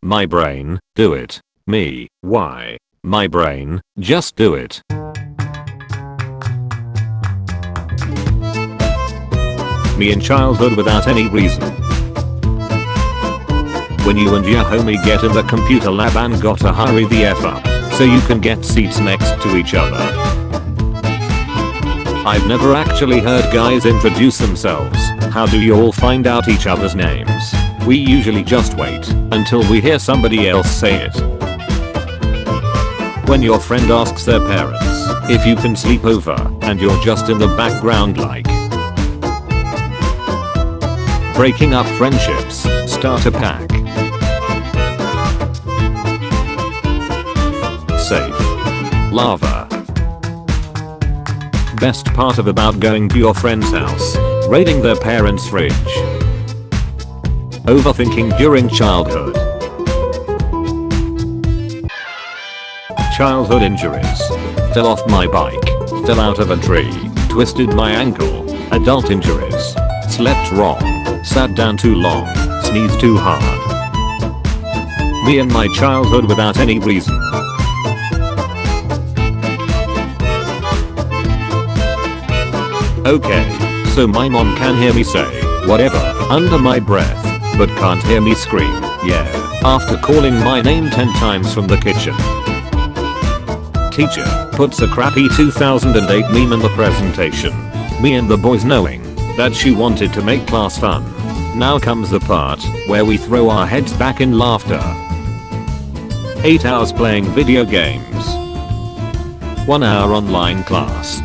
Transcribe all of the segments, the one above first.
My brain, do it. Me, why? My brain, just do it. Me in childhood without any reason. When you and your homie get in the computer lab and gotta hurry the F up so you can get seats next to each other. I've never actually heard guys introduce themselves. How do you all find out each other's names? We usually just wait until we hear somebody else say it. When your friend asks their parents if you can sleep over and you're just in the background like. Breaking up friendships, start a pack. Safe. Lava. Best part of about going to your friend's house, raiding their parents' fridge. Overthinking during childhood. Childhood injuries. Fell off my bike, fell out of a tree, twisted my ankle. Adult injuries. Slept wrong, sat down too long, sneezed too hard. Me and my childhood without any reason. Okay, so my mom can hear me say whatever under my breath, but can't hear me scream yeah after calling my name 10 times from the kitchen. Teacher puts a crappy 2008 meme in the presentation. Me and the boys knowing that she wanted to make class fun. Now comes the part where we throw our heads back in laughter. 8 hours playing video games. 1 hour online class.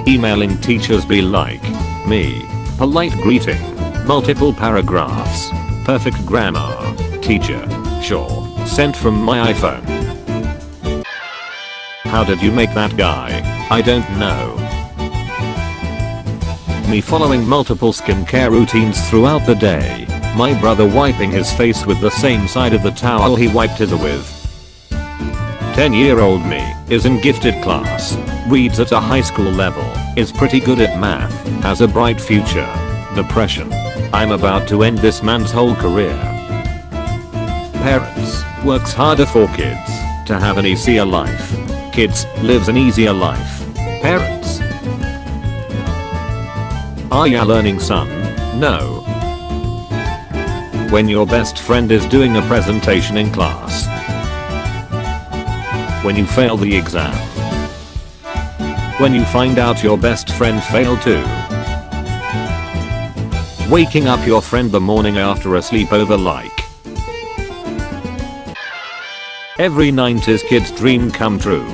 Emailing teachers be like me. Polite greeting. Multiple paragraphs. Perfect grammar. Teacher. Sure. Sent from my iPhone. How did you make that guy? I don't know. Me following multiple skincare routines throughout the day. My brother wiping his face with the same side of the towel he wiped his with. 10-year-old me is in gifted class. Reads at a high school level. Is pretty good at math. Has a bright future. Depression. I'm about to end this man's whole career. Parents. Works harder for kids to have an easier life. Kids lives an easier life. Parents. Are ya learning, son? No. When your best friend is doing a presentation in class. When you fail the exam. When you find out your best friend failed too. Waking up your friend the morning after a sleepover like. Every 90s kid's dream come true.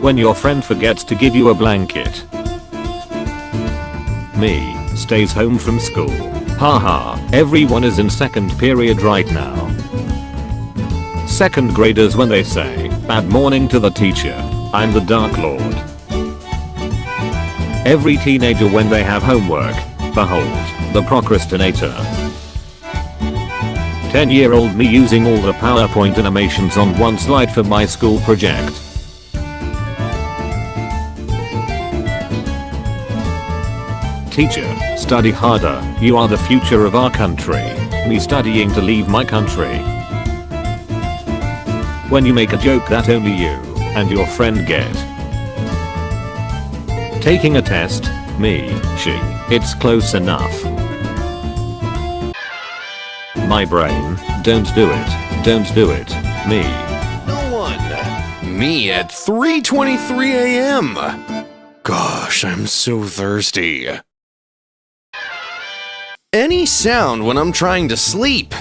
When your friend forgets to give you a blanket. Me, stays home from school. Haha, everyone is in second period right now. Second graders when they say, bad morning to the teacher, I'm the Dark Lord. Every teenager when they have homework, behold, the procrastinator. 10-year-old me using all the PowerPoint animations on one slide for my school project. Teacher, study harder, you are the future of our country. Me studying to leave my country. When you make a joke that only you and your friend get. Taking a test, me, she, it's close enough. My brain, don't do it, don't do it, me. No one. Me at 3:23 a.m. Gosh, I'm so thirsty. Any sound when I'm trying to sleep.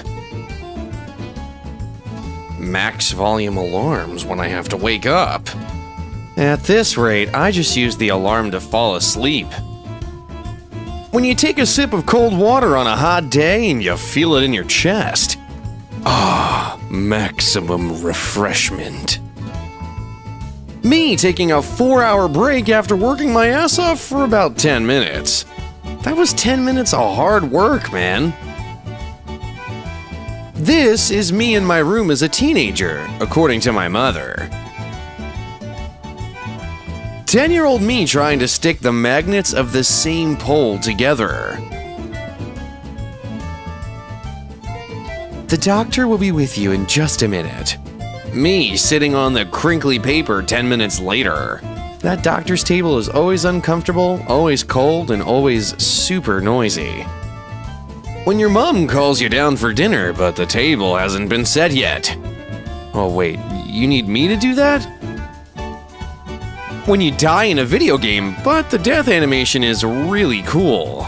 Max volume alarms when I have to wake up. At this rate, I just use the alarm to fall asleep. When you take a sip of cold water on a hot day and you feel it in your chest. Ah, maximum refreshment. Me taking a 4-hour break after working my ass off for about 10 minutes. That was 10 minutes of hard work, man. This is me in my room as a teenager, according to my mother. 10-year-old me trying to stick the magnets of the same pole together. The doctor will be with you in just a minute. Me sitting on the crinkly paper 10 minutes later. That doctor's table is always uncomfortable, always cold, and always super noisy. When your mom calls you down for dinner, but the table hasn't been set yet. Oh wait, you need me to do that? When you die in a video game, but the death animation is really cool.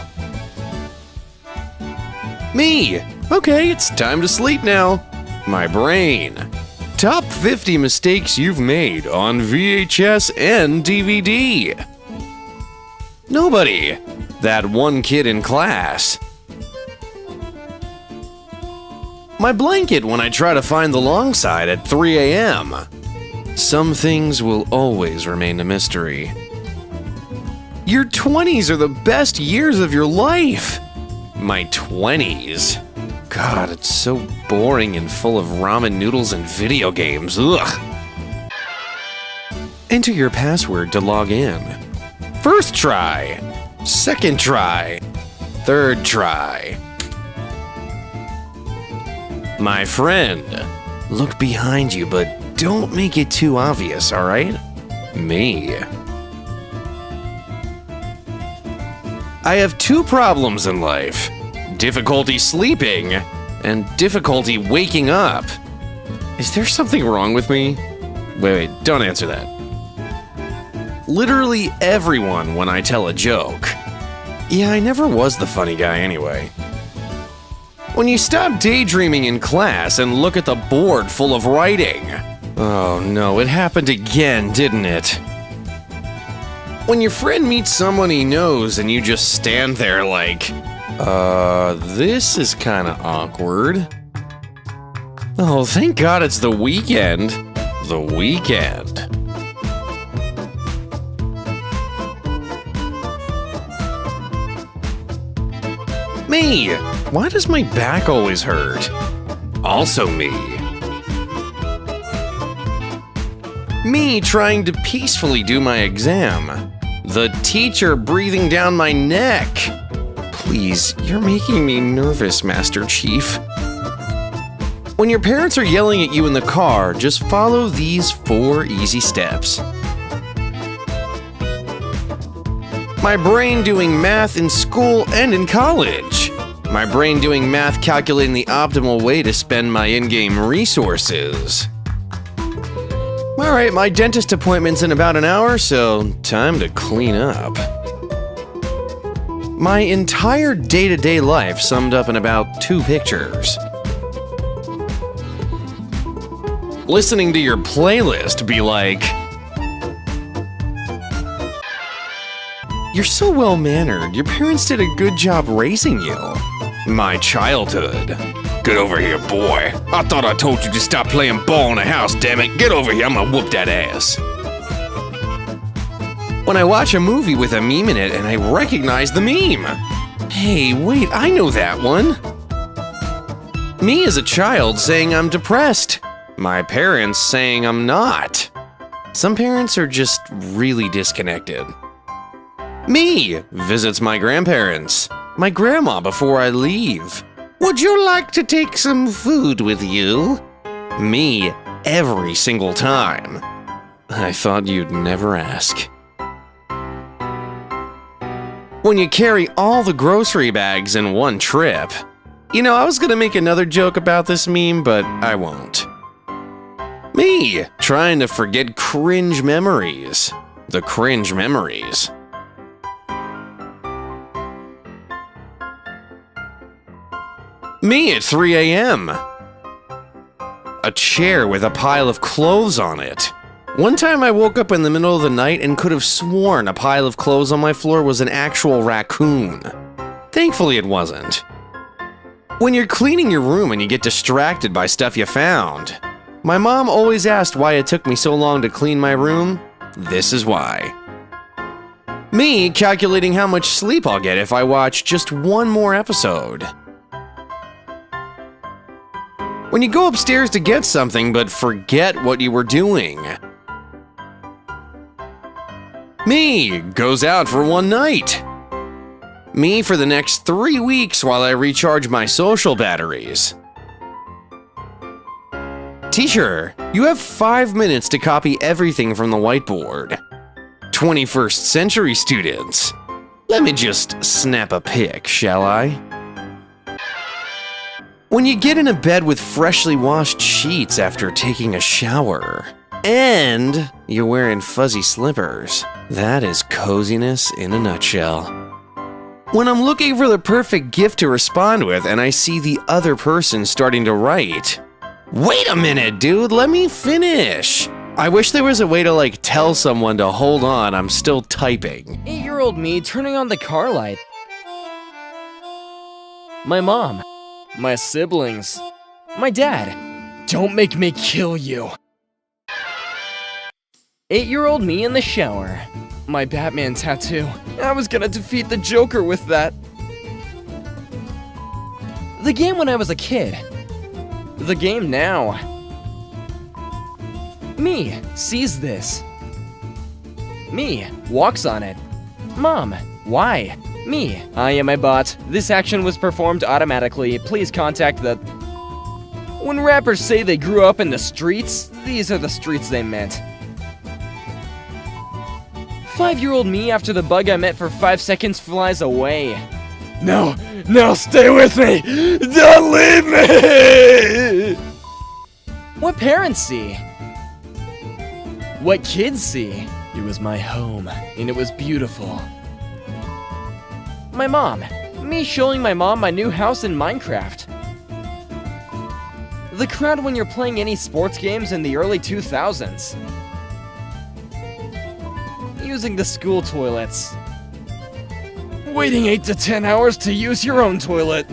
Me! Okay, it's time to sleep now. My brain. Top 50 mistakes you've made on VHS and DVD. Nobody. That one kid in class. My blanket when I try to find the long side at 3 a.m. Some things will always remain a mystery. Your 20s are the best years of your life. My 20s. God, it's so boring and full of ramen noodles and video games. Ugh. Enter your password to log in. First try. Second try. Third try. My friend, look behind you, but don't make it too obvious, alright? Me. I have two problems in life. Difficulty sleeping and difficulty waking up. Is there something wrong with me? Wait, don't answer that. Literally everyone when I tell a joke. Yeah, I never was the funny guy anyway. When you stop daydreaming in class and look at the board full of writing. Oh no, it happened again, didn't it? When your friend meets someone he knows and you just stand there like, this is kinda awkward. Oh, thank God it's the weekend. The weekend. Me! Why does my back always hurt? Also me. Me trying to peacefully do my exam. The teacher breathing down my neck. Please, you're making me nervous, Master Chief. When your parents are yelling at you in the car, just follow these 4 easy steps. My brain doing math in school and in college. My brain doing math calculating the optimal way to spend my in-game resources. Alright, my dentist appointment's in about an hour, so time to clean up. My entire day-to-day life summed up in about 2 pictures. Listening to your playlist be like, you're so well-mannered, your parents did a good job raising you. My childhood. Get over here, boy. I thought I told you to stop playing ball in the house, damn it. Get over here, I'm gonna whoop that ass. When I watch a movie with a meme in it and I recognize the meme. Hey, wait, I know that one. Me as a child saying I'm depressed. My parents saying I'm not. Some parents are just really disconnected. Me visits my grandparents. My grandma before I leave. Would you like to take some food with you? Me every single time. I thought you'd never ask. When you carry all the grocery bags in one trip. You know, I was gonna make another joke about this meme, but I won't. Me trying to forget cringe memories. The cringe memories. Me at 3 a.m. A chair with a pile of clothes on it. One time I woke up in the middle of the night and could have sworn a pile of clothes on my floor was an actual raccoon. Thankfully it wasn't. When you're cleaning your room and you get distracted by stuff you found. My mom always asked why it took me so long to clean my room. This is why. Me calculating how much sleep I'll get if I watch just one more episode. When you go upstairs to get something but forget what you were doing. Me goes out for one night. Me for the next 3 weeks while I recharge my social batteries. Teacher, you have 5 minutes to copy everything from the whiteboard. 21st century students. Let me just snap a pic, shall I? When you get in a bed with freshly washed sheets after taking a shower, and you're wearing fuzzy slippers, that is coziness in a nutshell. When I'm looking for the perfect gift to respond with and I see the other person starting to write, wait a minute, dude, let me finish. I wish there was a way to tell someone to hold on, I'm still typing. 8-year-old me turning on the car light. My mom. My siblings. My dad. Don't make me kill you. 8-year-old me in the shower. My Batman tattoo. I was gonna defeat the Joker with that. The game when I was a kid. The game now. Me sees this. Me walks on it. Mom, why? Me, I am a bot. This action was performed automatically. Please contact the... When rappers say they grew up in the streets, these are the streets they meant. 5-year-old me after the bug I met for 5 seconds flies away. No, stay with me! Don't leave me! What parents see? What kids see? It was my home, and it was beautiful. My mom. Me showing my mom my new house in Minecraft. The crowd when you're playing any sports games in the early 2000s. Using the school toilets. Waiting 8 to 10 hours to use your own toilet.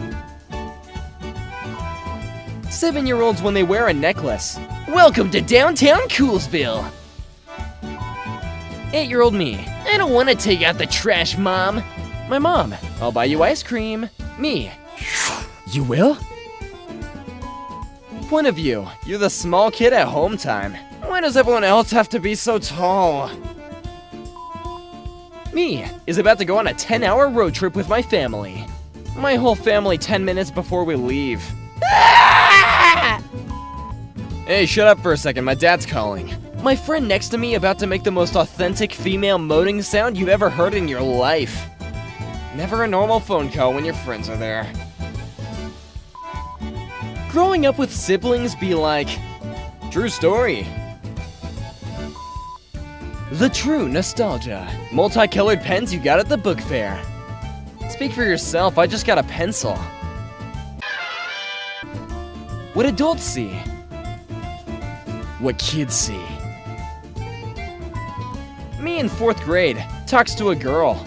7-year-olds when they wear a necklace. Welcome to downtown Coolsville. 8-year-old me. I don't want to take out the trash, Mom. My mom. I'll buy you ice cream. Me. You will? Point of view. You're the small kid at home time. Why does everyone else have to be so tall? Me is about to go on a 10-hour road trip with my family. My whole family 10 minutes before we leave. Hey, shut up for a second, my dad's calling. My friend next to me about to make the most authentic female moaning sound you've ever heard in your life. Never a normal phone call when your friends are there. Growing up with siblings be like, true story. The true nostalgia. Multicolored pens you got at the book fair. Speak for yourself, I just got a pencil. What adults see. What kids see. Me in 4th grade, talks to a girl.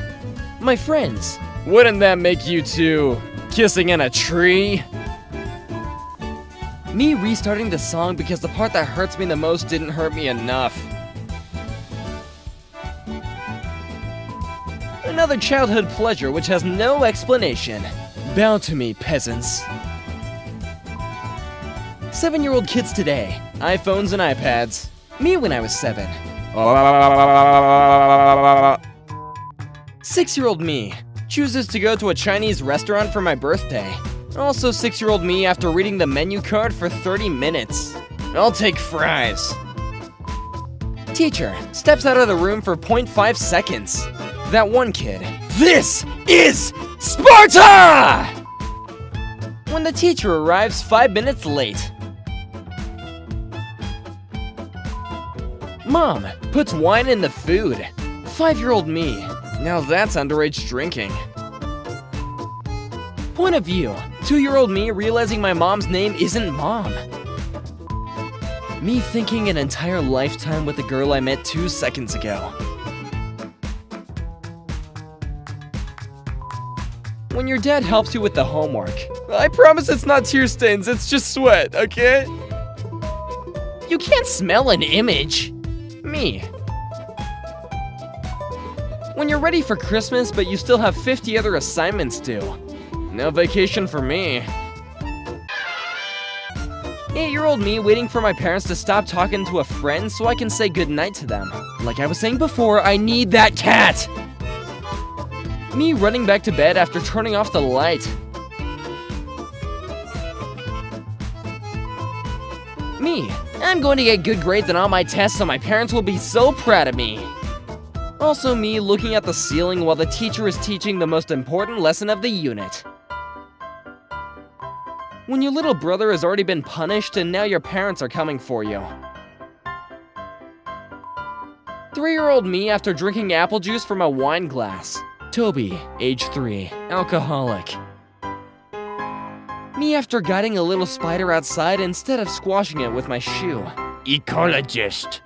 My friends. Wouldn't that make you two kissing in a tree? Me restarting the song because the part that hurts me the most didn't hurt me enough. Another childhood pleasure which has no explanation. Bow to me, peasants. 7-year-old kids today. iPhones and iPads. Me when I was 7. 6-year-old me. Chooses to go to a Chinese restaurant for my birthday. Also 6-year-old me after reading the menu card for 30 minutes. I'll take fries. Teacher steps out of the room for 0.5 seconds. That one kid. This is Sparta! When the teacher arrives 5 minutes late. Mom puts wine in the food. 5-year-old me. Now that's underage drinking. Point of view. 2-year-old me realizing my mom's name isn't Mom. Me thinking an entire lifetime with a girl I met 2 seconds ago. When your dad helps you with the homework. I promise it's not tear stains, it's just sweat, okay? You can't smell an image. Me. When you're ready for Christmas, but you still have 50 other assignments due. No vacation for me. 8-year-old me waiting for my parents to stop talking to a friend so I can say goodnight to them. Like I was saying before, I need that cat! Me running back to bed after turning off the light. Me. I'm going to get good grades on all my tests so my parents will be so proud of me. Also me looking at the ceiling while the teacher is teaching the most important lesson of the unit. When your little brother has already been punished and now your parents are coming for you. 3-year-old me after drinking apple juice from a wine glass. Toby, age 3, alcoholic. Me after guiding a little spider outside instead of squashing it with my shoe. Ecologist.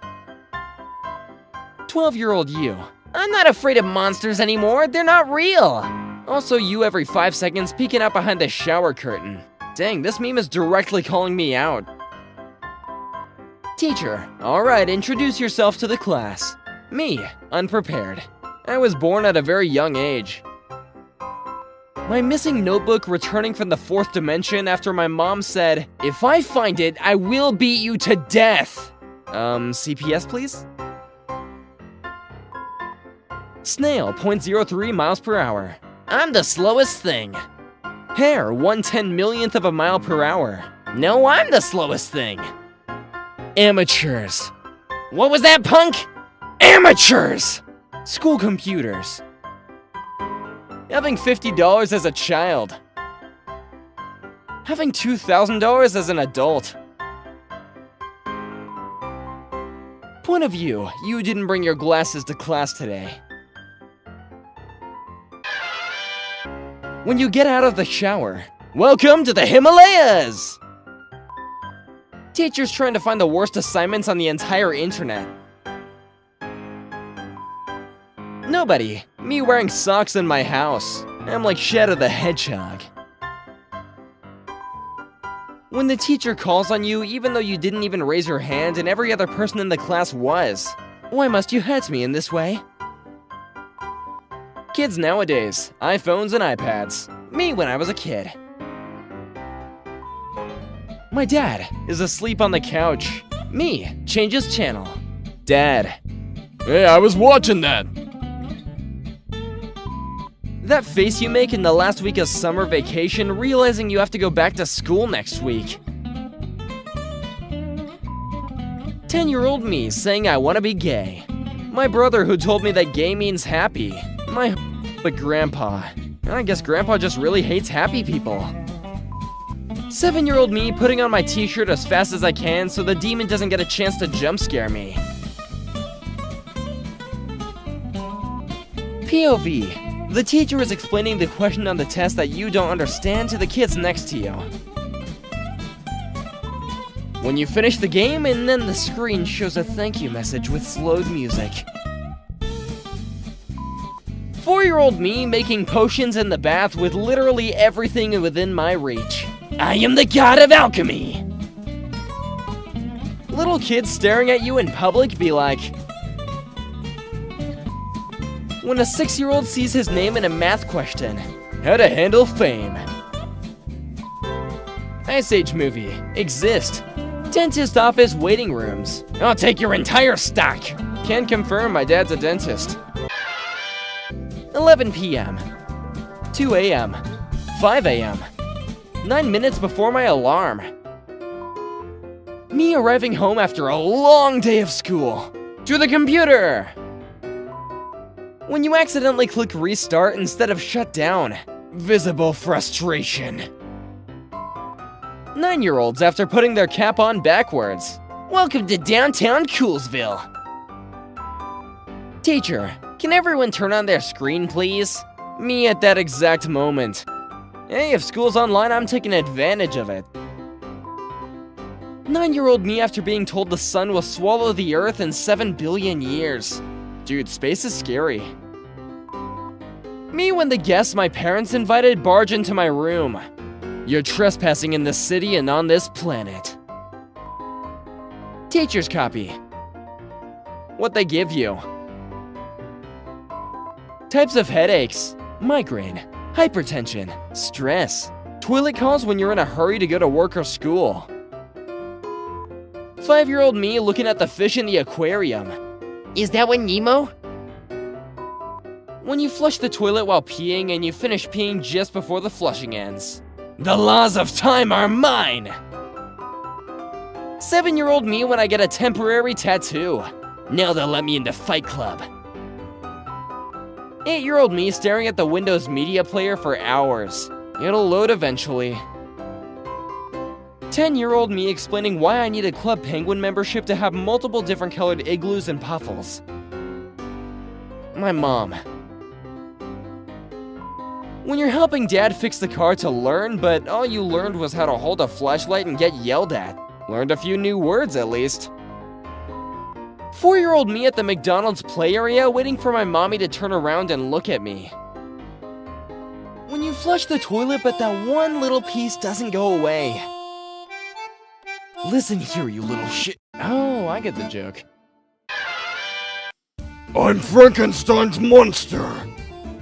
12-year-old you. I'm not afraid of monsters anymore, they're not real. Also you every 5 seconds peeking out behind the shower curtain. Dang, this meme is directly calling me out. Teacher, alright, introduce yourself to the class. Me, unprepared. I was born at a very young age. My missing notebook returning from the 4th dimension after my mom said, "If I find it, I will beat you to death." CPS please? Snail, 0.03 miles per hour. I'm the slowest thing. Hare, 1/10 millionth of a mile per hour. No, I'm the slowest thing. Amateurs. What was that, punk? Amateurs! School computers. Having $50 as a child. Having $2,000 as an adult. Point of view, you didn't bring your glasses to class today. When you get out of the shower, welcome to the Himalayas! Teachers trying to find the worst assignments on the entire internet. Nobody. Me wearing socks in my house. I'm like Shadow the Hedgehog. When the teacher calls on you even though you didn't even raise your hand and every other person in the class was. Why must you hurt me in this way? Kids nowadays, iPhones and iPads. Me when I was a kid. My dad is asleep on the couch. Me changes channel. Dad. Hey, I was watching that. That face you make in the last week of summer vacation, realizing you have to go back to school next week. 10-year-old me saying I want to be gay. My brother who told me that gay means happy. My but grandpa. I guess grandpa just really hates happy people. 7-year-old me putting on my t-shirt as fast as I can so the demon doesn't get a chance to jump scare me. POV. The teacher is explaining the question on the test that you don't understand to the kids next to you. When you finish the game and then the screen shows a thank you message with slowed music. 4-year-old me making potions in the bath with literally everything within my reach. I am the god of alchemy! Little kids staring at you in public be like, when a 6-year-old sees his name in a math question. How to handle fame. Ice Age movie. Exist. Dentist office waiting rooms. I'll take your entire stock. Can confirm my dad's a dentist. 11 p.m. 2 a.m. 5 a.m. 9 minutes before my alarm. Me arriving home after a long day of school. To the computer! When you accidentally click restart instead of shut down. Visible frustration. 9-year-olds after putting their cap on backwards. Welcome to downtown Coolsville. Teacher, can everyone turn on their screen, please? Me at that exact moment. Hey, if school's online, I'm taking advantage of it. 9-year-old me after being told the sun will swallow the earth in 7 billion years. Dude, space is scary. Me when the guests my parents invited barge into my room. You're trespassing in this city and on this planet. Teacher's copy. What they give you. Types of headaches. Migraine. Hypertension. Stress. Toilet calls when you're in a hurry to go to work or school. 5-year-old me looking at the fish in the aquarium. Is that what Nemo? When you flush the toilet while peeing and you finish peeing just before the flushing ends. The laws of time are mine! 7-year-old me when I get a temporary tattoo. Now they'll let me into Fight Club. 8-year-old me staring at the Windows Media Player for hours. It'll load eventually. 10-year-old me explaining why I need a Club Penguin membership to have multiple different colored igloos and puffles. My mom. When you're helping dad fix the car to learn, but all you learned was how to hold a flashlight and get yelled at. Learned a few new words at least. 4-year-old me at the McDonald's play area waiting for my mommy to turn around and look at me. When you flush the toilet but that one little piece doesn't go away. Listen here, you little shit. Oh, I get the joke. I'm Frankenstein's monster.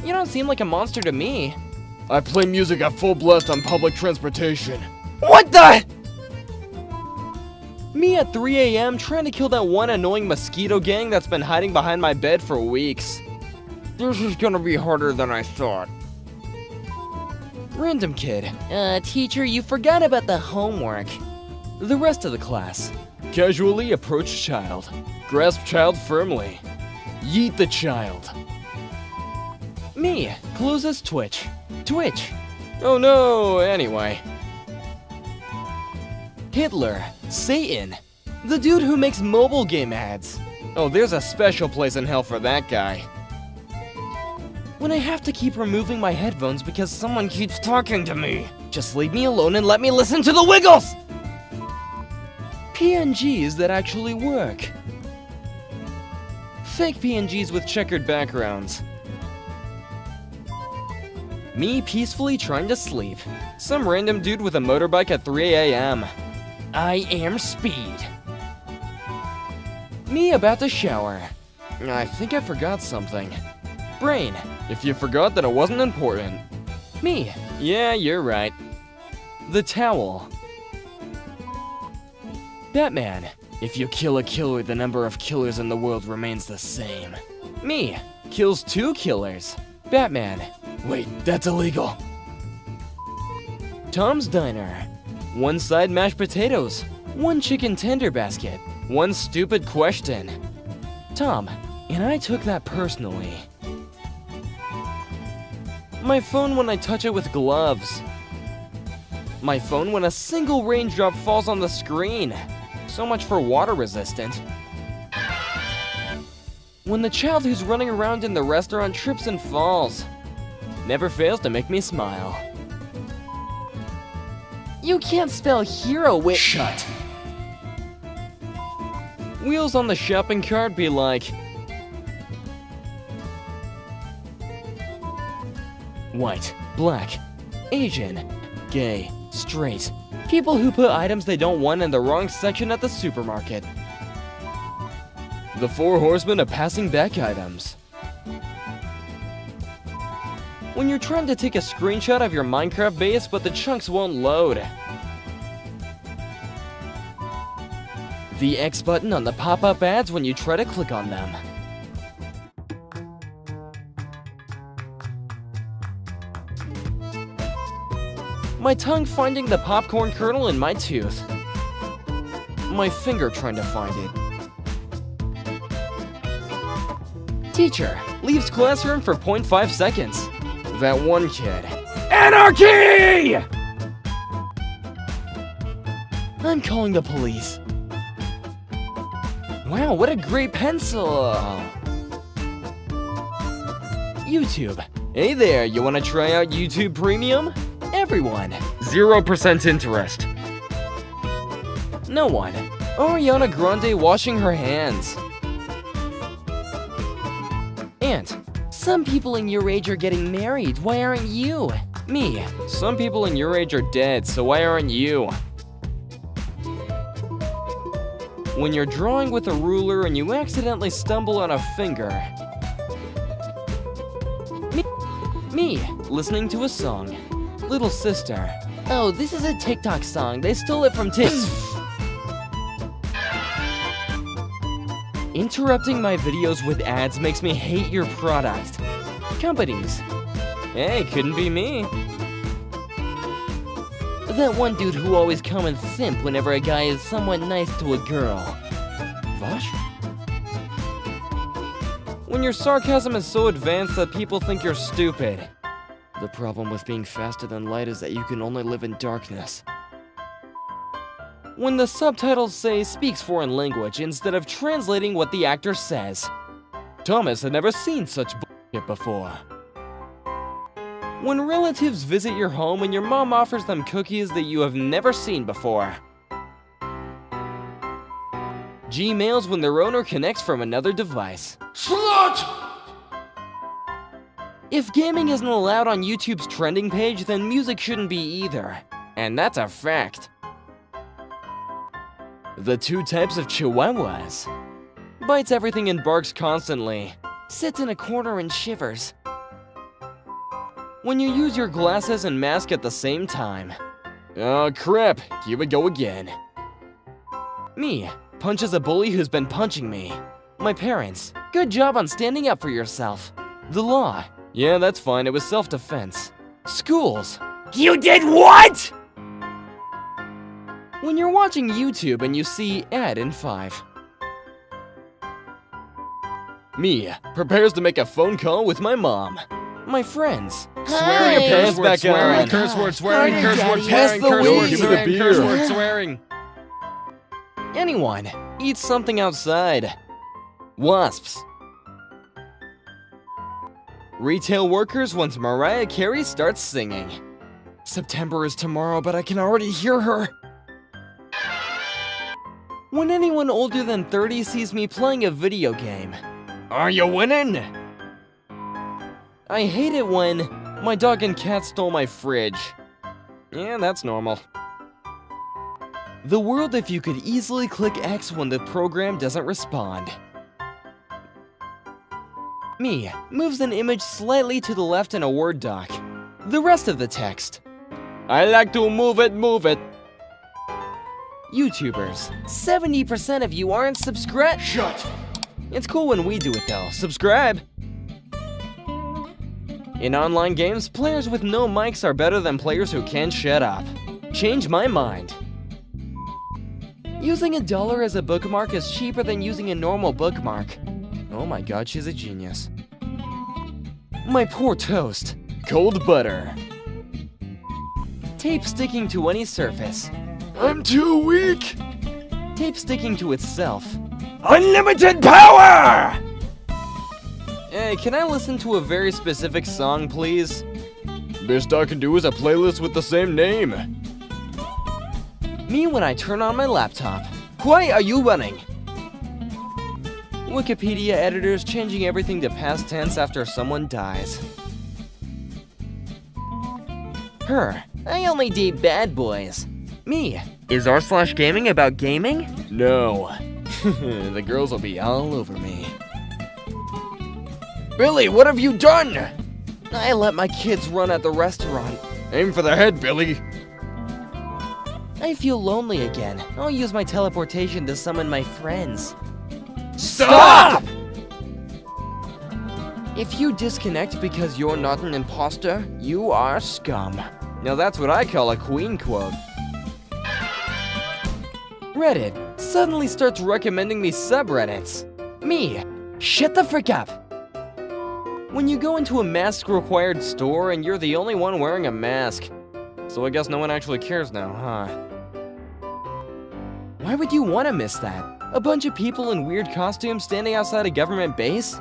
You don't seem like a monster to me. I play music at full blast on public transportation. What the? Me at 3 a.m. trying to kill that one annoying mosquito gang that's been hiding behind my bed for weeks. This is gonna be harder than I thought. Random kid. Teacher, you forgot about the homework. The rest of the class. Casually approach child. Grasp child firmly. Yeet the child. Me, closest Twitch. Twitch. Oh no, anyway. Hitler, Satan, the dude who makes mobile game ads. Oh, there's a special place in hell for that guy. When I have to keep removing my headphones because someone keeps talking to me. Just leave me alone and let me listen to the Wiggles! PNGs that actually work. Fake PNGs with checkered backgrounds. Me peacefully trying to sleep. Some random dude with a motorbike at 3 a.m. I am speed. Me about to shower. I think I forgot something. Brain, if you forgot that it wasn't important. Me, yeah, you're right. The towel. Batman, if you kill a killer, the number of killers in the world remains the same. Me, kills 2 killers. Batman, wait, that's illegal. Tom's Diner. 1 side mashed potatoes, 1 chicken tender basket, 1 stupid question. Tom, and I took that personally. My phone when I touch it with gloves. My phone when a single raindrop falls on the screen. So much for water resistant. When the child who's running around in the restaurant trips and falls. Never fails to make me smile. You can't spell hero with— Shut. Wheels on the shopping cart be like, white, black, Asian, gay, straight. People who put items they don't want in the wrong section at the supermarket. The 4 horsemen of passing back items. When you're trying to take a screenshot of your Minecraft base but the chunks won't load. The X button on the pop-up ads when you try to click on them. My tongue finding the popcorn kernel in my tooth. My finger trying to find it. Teacher leaves classroom for 0.5 seconds. That one kid. Anarchy! I'm calling the police. Wow, what a great pencil! YouTube. Hey there, you wanna try out YouTube Premium? Everyone. 0% interest. No one. Ariana Grande washing her hands. Aunt. Some people in your age are getting married, why aren't you? Me. Some people in your age are dead, so why aren't you? When you're drawing with a ruler and you accidentally stumble on a finger. Me. Listening to a song. Little sister. Oh, this is a TikTok song. They stole it from Interrupting my videos with ads makes me hate your product. Companies. Hey, couldn't be me. That one dude who always comments simp whenever a guy is somewhat nice to a girl. Vash? When your sarcasm is so advanced that people think you're stupid. The problem with being faster than light is that you can only live in darkness. When the subtitles say speaks foreign language instead of translating what the actor says. Thomas had never seen such bullshit before. When relatives visit your home and your mom offers them cookies that you have never seen before. Gmails when their owner connects from another device. Slut! If gaming isn't allowed on YouTube's trending page, then music shouldn't be either. And that's a fact. The two types of chihuahuas. Bites everything and barks constantly. Sits in a corner and shivers. When you use your glasses and mask at the same time. Oh crap, here we go again. Me, punches a bully who's been punching me. My parents, good job on standing up for yourself. The law, yeah, that's fine, it was self-defense. Schools, you did what? When you're watching YouTube and you see ad in 5. Me, prepares to make a phone call with my mom. My friends, swearing Hey. pants back on. Curse word swearing, Hi, curse word Daddy. swearing, Pass the curse word weed. give me the beer. Curse word swearing. Anyone, eat something outside. Wasps. Retail workers once Mariah Carey starts singing. September is tomorrow, but I can already hear her. When anyone older than 30 sees me playing a video game. Are you winning? I hate it when my dog and cat stole my fridge. Yeah, that's normal. The world if you could easily click X when the program doesn't respond. Me, moves an image slightly to the left in a Word doc. The rest of the text. I like to move it, move it. YouTubers, 70% of you aren't subscribed. Shut! It's cool when we do it though. Subscribe! In online games, players with no mics are better than players who can't shut up. Change my mind. Using $1 as a bookmark is cheaper than using a normal bookmark. Oh my god, she's a genius. My poor toast. Cold butter. Tape sticking to any surface. I'm too weak! Tape sticking to itself. Unlimited power! Hey, can I listen to a very specific song, please? Best I can do is a playlist with the same name. Me when I turn on my laptop. Why are you running? Wikipedia editors changing everything to past tense after someone dies. Her. I only date bad boys. Me. Is r/gaming about gaming? No. The girls will be all over me. Billy, what have you done? I let my kids run at the restaurant. Aim for the head, Billy. I feel lonely again. I'll use my teleportation to summon my friends. Stop! If you disconnect because you're not an imposter, you are scum. Now that's what I call a queen quote. Reddit suddenly starts recommending me subreddits. Me, shut the frick up. When you go into a mask-required store and you're the only one wearing a mask. So I guess no one actually cares now, huh? Why would you want to miss that? A bunch of people in weird costumes standing outside a government base?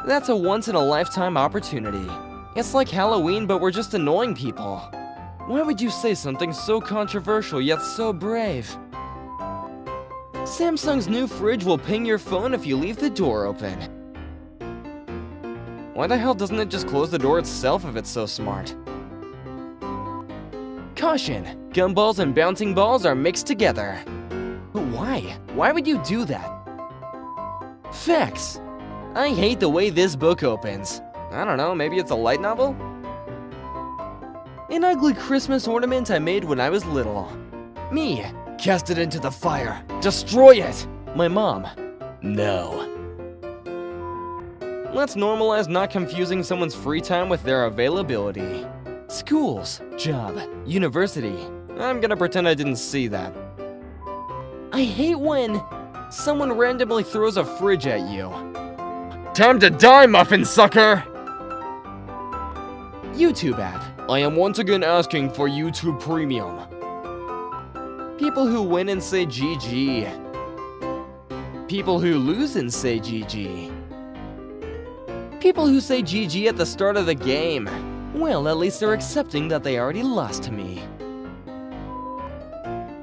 That's a once-in-a-lifetime opportunity. It's like Halloween, but we're just annoying people. Why would you say something so controversial yet so brave? Samsung's new fridge will ping your phone if you leave the door open. Why the hell doesn't it just close the door itself if it's so smart? Caution! Gumballs and bouncing balls are mixed together. But why? Why would you do that? Facts! I hate the way this book opens. I don't know, maybe it's a light novel? An ugly Christmas ornament I made when I was little. Me, cast it into the fire. Destroy it! My mom, no. Let's normalize not confusing someone's free time with their availability. Schools, job, university, I'm gonna pretend I didn't see that. I hate when someone randomly throws a fridge at you. Time to die, muffin sucker! YouTube ad. I am once again asking for YouTube Premium. People who win and say GG. People who lose and say GG. People who say GG at the start of the game. Well, at least they're accepting that they already lost to me.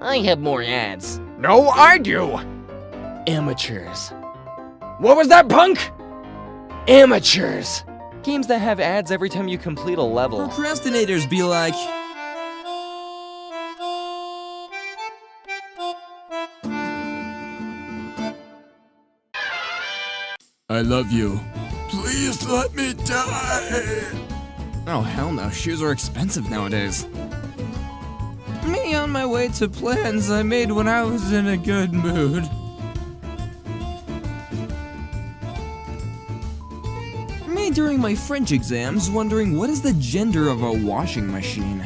I have more ads. No, I do! Amateurs. What was that, punk? Amateurs! Games that have ads every time you complete a level. Procrastinators be like, I love you. Please let me die! oh hell no, shoes are expensive nowadays. Me on my way to plans I made when I was in a good mood. Me during my French exams wondering what is the gender of a washing machine.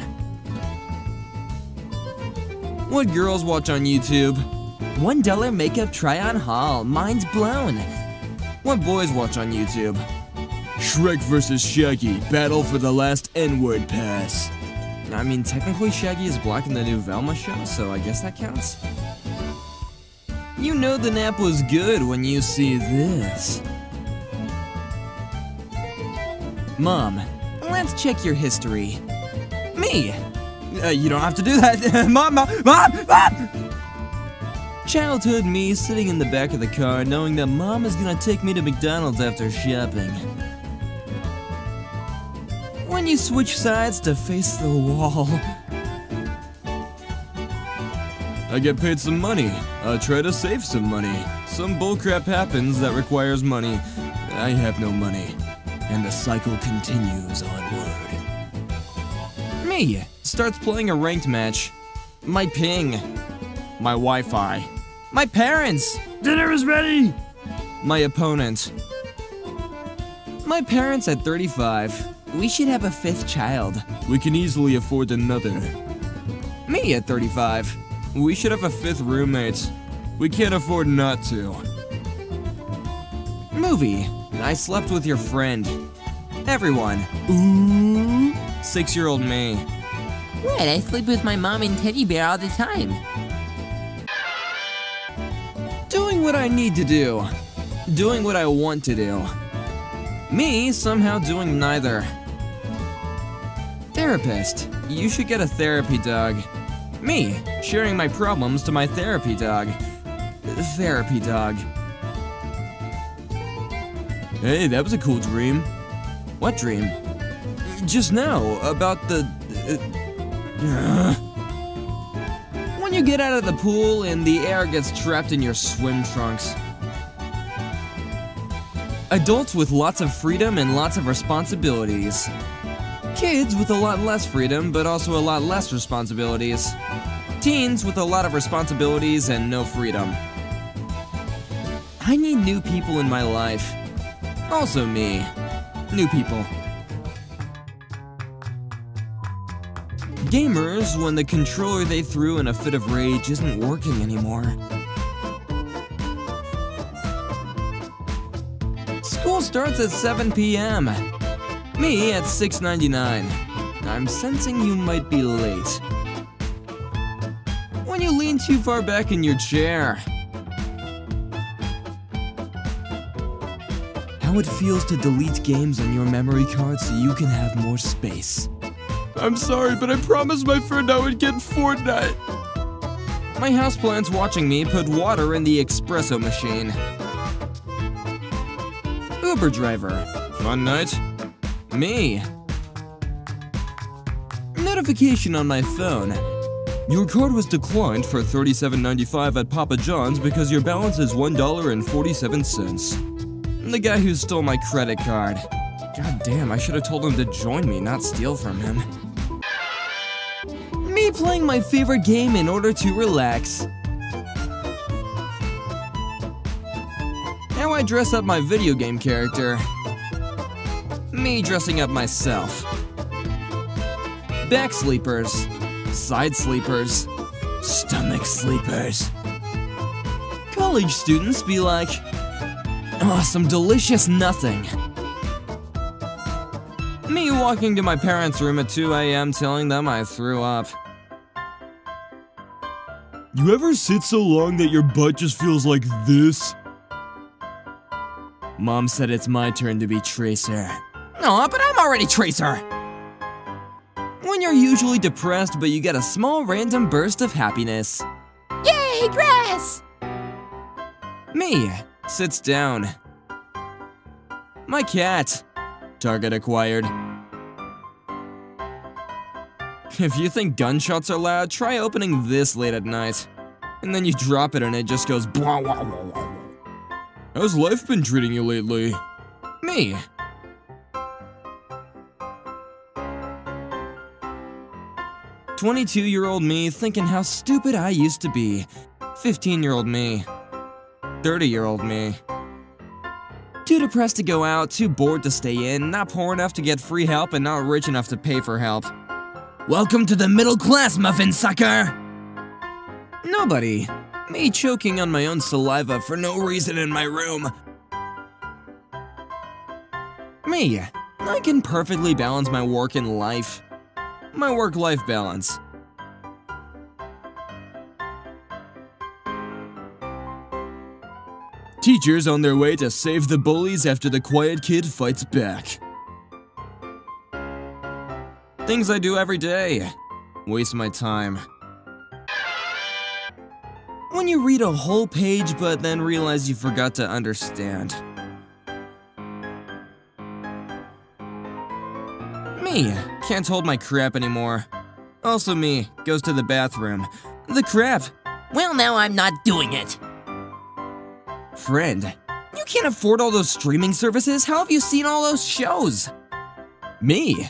What girls watch on YouTube? $1 makeup try-on haul, mind's blown. What boys watch on YouTube? Shrek vs. Shaggy, battle for the last N-word pass. I mean, technically Shaggy is black in the new Velma show, so I guess that counts. You know the nap was good when you see this. Mom, let's check your history. Me! You don't have to do that. Mom! Childhood me sitting in the back of the car knowing that Mom is gonna take me to McDonald's after shopping. When you switch sides to face the wall. I get paid some money. I try to save some money. Some bullcrap happens that requires money. I have no money. And the cycle continues onward. Me starts playing a ranked match. My ping. My Wi-Fi. My parents. Dinner is ready! My opponent. My parents at 35. We should have a 5th child. We can easily afford another. Me at 35. We should have a 5th roommate. We can't afford not to. Movie. I slept with your friend. Everyone. Ooh. 6-year-old me. What? I sleep with my mom and teddy bear all the time. Doing what I need to do. Doing what I want to do. Me somehow doing neither. Therapist. You should get a therapy dog. Me sharing my problems to my therapy dog. Therapy dog. Hey, that was a cool dream. What dream? Just now, about the... When you get out of the pool and the air gets trapped in your swim trunks. Adults with lots of freedom and lots of responsibilities. Kids with a lot less freedom, but also a lot less responsibilities. Teens with a lot of responsibilities and no freedom. I need new people in my life. Also me. New people. Gamers when the controller they threw in a fit of rage isn't working anymore. School starts at 7 p.m. Me at 6:99. I'm sensing you might be late. When you lean too far back in your chair. How it feels to delete games on your memory card so you can have more space. I'm sorry, but I promised my friend I would get Fortnite. My houseplant's watching me put water in the espresso machine. Uber driver. Fun night? Me. Notification on my phone. Your card was declined for $37.95 at Papa John's because your balance is $1.47. The guy who stole my credit card. God damn, I should have told him to join me, not steal from him. Me playing my favorite game in order to relax. How I dress up my video game character. Me dressing up myself. Back sleepers. Side sleepers. Stomach sleepers. College students be like, oh, some delicious nothing. Me walking to my parents' room at 2 a.m. telling them I threw up. You ever sit so long that your butt just feels like this? Mom said it's my turn to be Tracer. No, but I'm already Tracer! When you're usually depressed but you get a small random burst of happiness. Yay, grass! Me sits down. My cat. Target acquired. If you think gunshots are loud, try opening this late at night. And then you drop it and it just goes blah blah blah blah. How's life been treating you lately? Me. "22-year-old me thinking how stupid I used to be. 15-year-old me. 30-year-old me. Too depressed to go out, too bored to stay in, not poor enough to get free help, and not rich enough to pay for help. Welcome to the middle class, muffin sucker! Nobody. Me choking on my own saliva for no reason in my room. Me. I can perfectly balance my work and life. My work-life balance. Teachers on their way to save the bullies after the quiet kid fights back. Things I do every day. Waste my time. When you read a whole page but then realize you forgot to understand. Me, can't hold my crap anymore. Also me, goes to the bathroom. The crap. Well, now I'm not doing it. Friend, you can't afford all those streaming services. How have you seen all those shows? Me.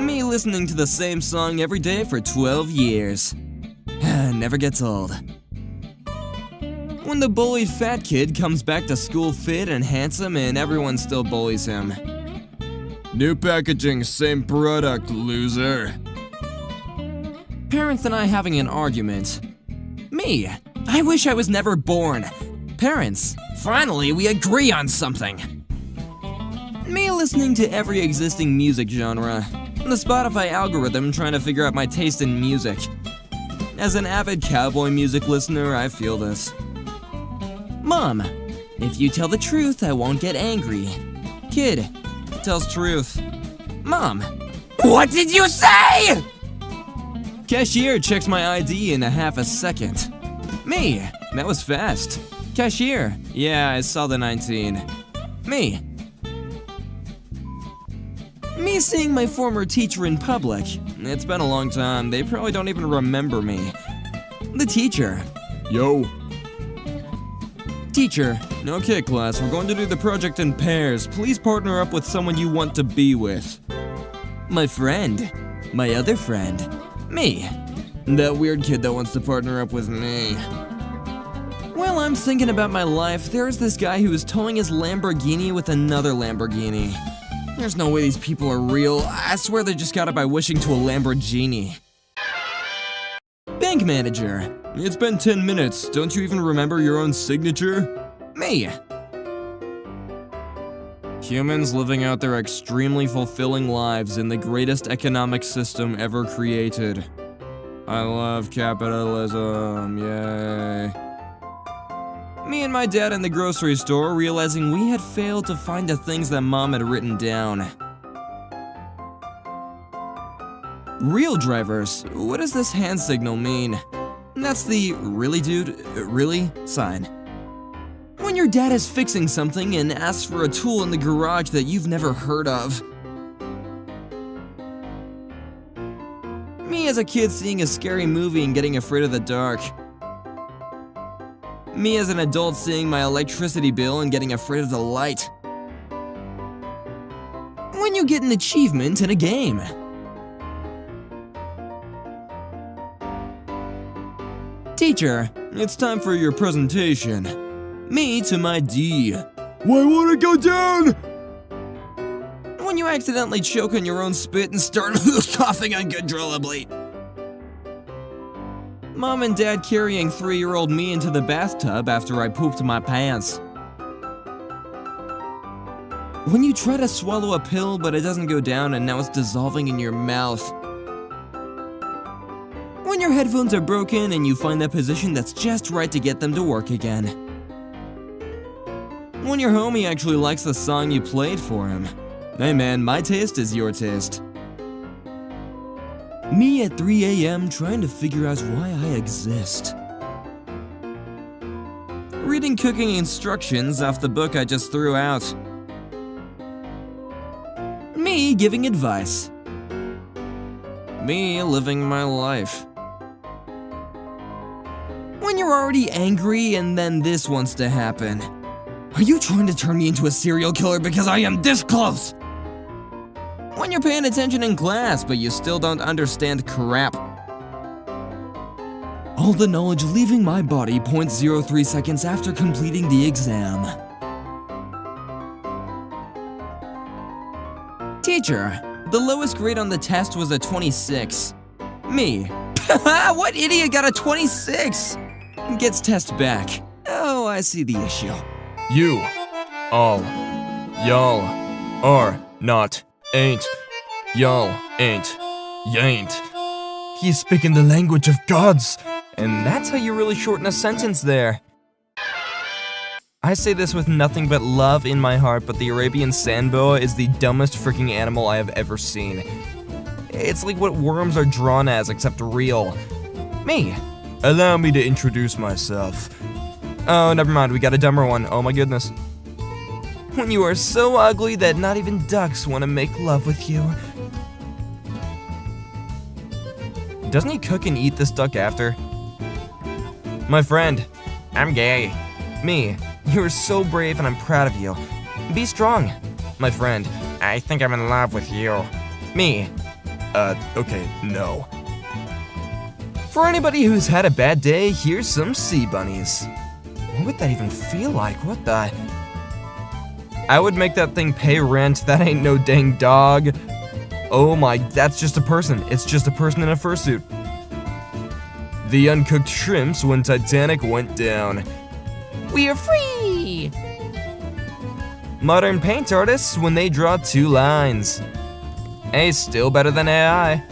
Me listening to the same song every day for 12 years. Never gets old. When the bullied fat kid comes back to school fit and handsome and everyone still bullies him. New packaging, same product, loser. Parents and I having an argument. Me, I wish I was never born. Parents, finally we agree on something. Me listening to every existing music genre. The Spotify algorithm trying to figure out my taste in music. As an avid cowboy music listener, I feel this. Mom, if you tell the truth, I won't get angry. Kid, tells truth. Mom, what did you say? Cashier checks my ID in a half a second. Me, that was fast. Cashier, yeah, I saw the 19. Me. Me seeing my former teacher in public. It's been a long time, they probably don't even remember me. The teacher. Yo. Teacher, okay class, we're going to do the project in pairs. Please partner up with someone you want to be with. My friend. My other friend. Me. That weird kid that wants to partner up with me. While I'm thinking about my life, there's this guy who is towing his Lamborghini with another Lamborghini. There's no way these people are real. I swear they just got it by wishing to a Lamborghini. Bank manager. It's been 10 minutes. Don't you even remember your own signature? Me. Humans living out their extremely fulfilling lives in the greatest economic system ever created. I love capitalism, yay. Me and my dad in the grocery store realizing we had failed to find the things that Mom had written down. Real drivers, what does this hand signal mean? That's the really dude, really sign. When your dad is fixing something and asks for a tool in the garage that you've never heard of. Me as a kid seeing a scary movie and getting afraid of the dark. Me as an adult seeing my electricity bill and getting afraid of the light. When you get an achievement in a game. Teacher, it's time for your presentation. Me to my D. Why won't it go down? When you you accidentally choke on your own spit and start coughing uncontrollably. Mom and Dad carrying 3-year-old me into the bathtub after I pooped my pants. When you try to swallow a pill but it doesn't go down and now it's dissolving in your mouth. When your headphones are broken and you find that position that's just right to get them to work again. When your homie actually likes the song you played for him. Hey man, my taste is your taste. Me at 3 a.m. trying to figure out why I exist. Reading cooking instructions off the book I just threw out. Me giving advice. Me living my life. When you're already angry and then this wants to happen. Are you trying to turn me into a serial killer because I am this close? When you're paying attention in class but you still don't understand crap. All the knowledge leaving my body 0.03 seconds after completing the exam. Teacher, the lowest grade on the test was a 26. Me. What idiot got a 26? Gets test back. Oh, I see the issue. You, all, y'all, are not, ain't, y'all, ain't, y'ain't. He's speaking the language of gods. And that's how you really shorten a sentence there. I say this with nothing but love in my heart, but the Arabian sand boa is the dumbest freaking animal I have ever seen. It's like what worms are drawn as, except real. Me. Allow me to introduce myself. Oh, never mind, we got a dumber one. Oh my goodness. When you are so ugly that not even ducks want to make love with you. Doesn't he cook and eat this duck after? My friend. I'm gay. Me. You are so brave and I'm proud of you. Be strong. My friend. I think I'm in love with you. Me. Okay, no. For anybody who's had a bad day, here's some sea bunnies. What would that even feel like? What the? I would make that thing pay rent. That ain't no dang dog. Oh my, that's just a person. It's just a person in a fursuit. The uncooked shrimps when Titanic went down. We are free! Modern paint artists when they draw 2 lines. A, still better than AI.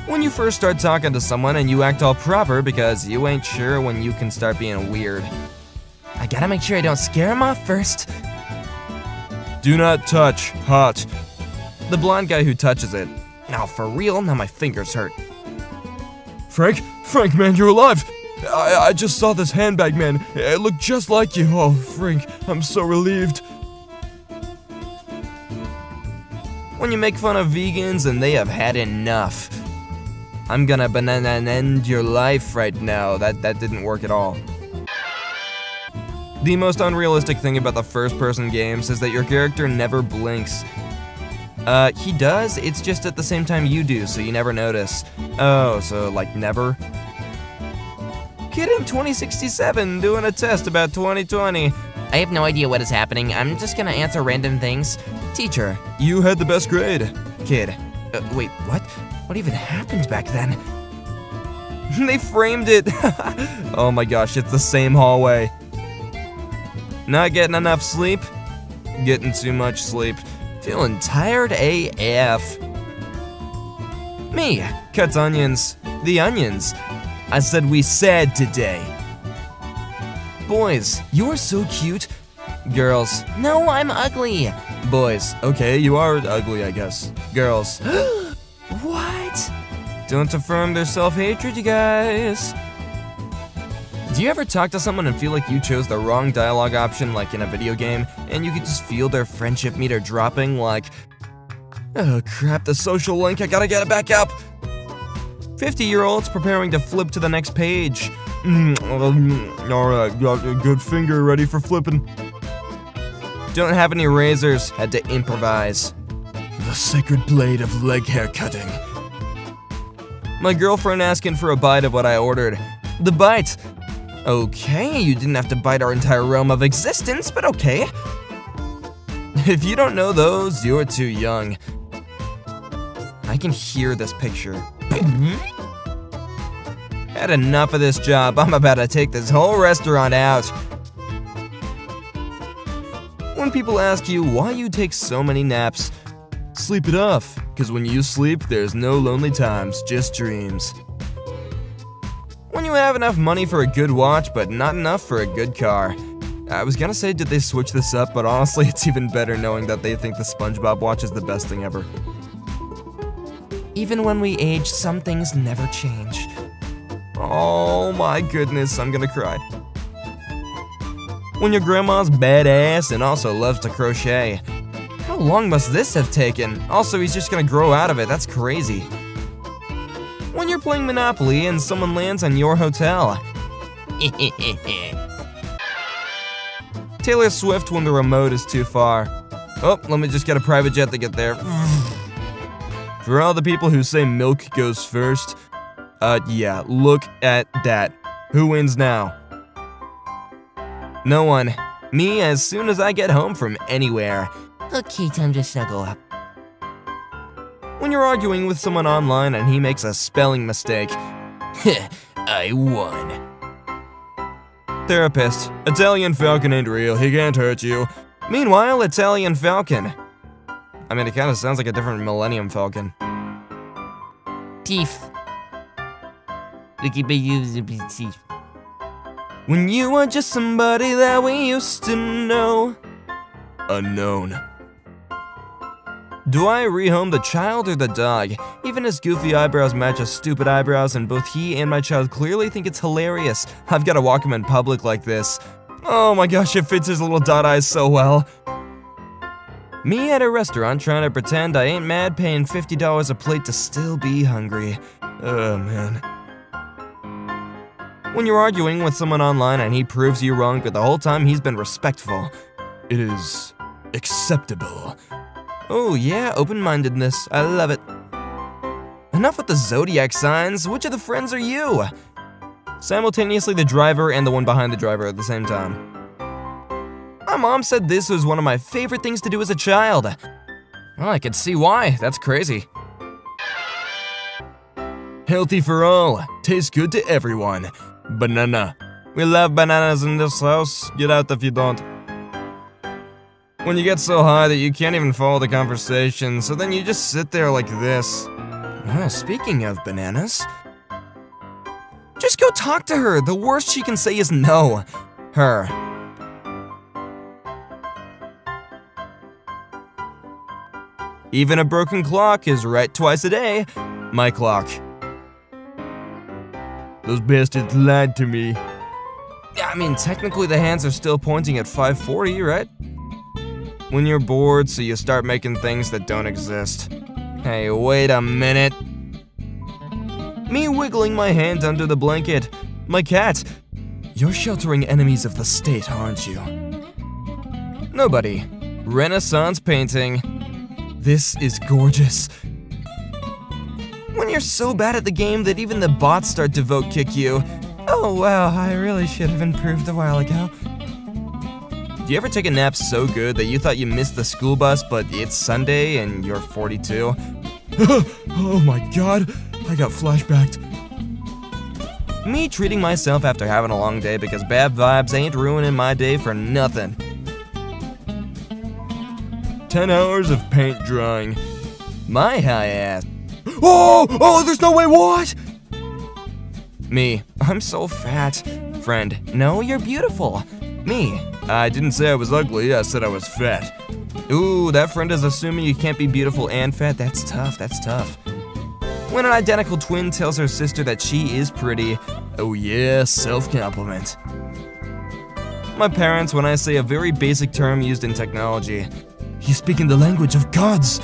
When you first start talking to someone and you act all proper because you ain't sure when you can start being weird. I gotta make sure I don't scare him off first. Do not touch, hot. The blonde guy who touches it. Now for real, now my fingers hurt. Frank, man, you're alive! I just saw this handbag, man. It looked just like you. Oh, Frank, I'm so relieved. When you make fun of vegans and they have had enough. I'm gonna banana end your life right now. That didn't work at all. The most unrealistic thing about the first-person games is that your character never blinks. He does, it's just at the same time you do, so you never notice. Oh, so like never? Kid in 2067 doing a test about 2020. I have no idea what is happening. I'm just gonna answer random things. Teacher. You had the best grade. Kid. Wait, what? What even happened back then? They framed it! Oh my gosh, it's the same hallway. Not getting enough sleep? Getting too much sleep. Feeling tired AF. Me, cuts onions. The onions. I said we said today. Boys, you are so cute. Girls, No, I'm ugly. boys, okay, you are ugly, I guess. Girls, What? don't affirm their self-hatred, you guys. Do you ever talk to someone and feel like you chose the wrong dialogue option, like in a video game, and you could just feel their friendship meter dropping, like, oh crap, the social link, I gotta get it back up. 50-year-olds preparing to flip to the next page. Alright, got a good finger ready for flipping. Don't have any razors, had to improvise. The sacred blade of leg hair cutting. My girlfriend asking for a bite of what I ordered. The bite. Okay, you didn't have to bite our entire realm of existence, but okay. If you don't know those, you're too young. I can hear this picture. Had enough of this job. I'm about to take this whole restaurant out. When people ask you why you take so many naps, sleep it off, because when you sleep, there's no lonely times, just dreams. When you have enough money for a good watch, but not enough for a good car. I was gonna say, did they switch this up, but honestly, it's even better knowing that they think the SpongeBob watch is the best thing ever. Even when we age, some things never change. Oh my goodness, I'm gonna cry. When your grandma's badass and also loves to crochet. How long must this have taken? Also, he's just gonna grow out of it, that's crazy. When you're playing Monopoly and someone lands on your hotel. Taylor Swift when the remote is too far. Oh, let me just get a private jet to get there. For all the people who say milk goes first, yeah, look at that. Who wins now? No one. Me as soon as I get home from anywhere. Okay, time to snuggle up. When you're arguing with someone online and he makes a spelling mistake. I won. Therapist. Italian Falcon ain't real, he can't hurt you. Meanwhile, Italian Falcon. I mean, it kinda sounds like a different Millennium Falcon. Teeth. When you are just somebody that we used to know. Unknown. Do I rehome the child or the dog? Even his goofy eyebrows match his stupid eyebrows, and both he and my child clearly think it's hilarious. I've gotta walk him in public like this. Oh my gosh, it fits his little dot eyes so well. Me at a restaurant trying to pretend I ain't mad paying $50 a plate to still be hungry. Oh man. When you're arguing with someone online and he proves you wrong, but the whole time he's been respectful. It is acceptable. Oh yeah, open-mindedness. I love it. Enough with the zodiac signs. Which of the friends are you? Simultaneously the driver and the one behind the driver at the same time. My mom said this was one of my favorite things to do as a child. Well, I can see why. That's crazy. Healthy for all. Tastes good to everyone. Banana. We love bananas in this house. Get out if you don't. When you get so high that you can't even follow the conversation, so then you just sit there like this. Oh, speaking of bananas. Just go talk to her. The worst she can say is no. Her. Even a broken clock is right twice a day. My clock. Those bastards lied to me. Yeah, I mean, technically the hands are still pointing at 5:40, right? When you're bored, so you start making things that don't exist. Hey, wait a minute. Me wiggling my hand under the blanket. My cat. You're sheltering enemies of the state, aren't you? Nobody. Renaissance painting. This is gorgeous. When you're so bad at the game that even the bots start to vote kick you. Oh wow, I really should have improved a while ago. Do you ever take a nap so good that you thought you missed the school bus, but it's Sunday and you're 42? Oh my god, I got flashbacked. Me treating myself after having a long day because bad vibes ain't ruining my day for nothing. 10 hours of paint drying. My high ass. Oh, there's no way, what? Me, I'm so fat. Friend, no, you're beautiful. Me, I didn't say I was ugly, I said I was fat. Ooh, that friend is assuming you can't be beautiful and fat. That's tough, that's tough. When an identical twin tells her sister that she is pretty, oh yeah, self-compliment. My parents when I say a very basic term used in technology. He's speaking the language of gods.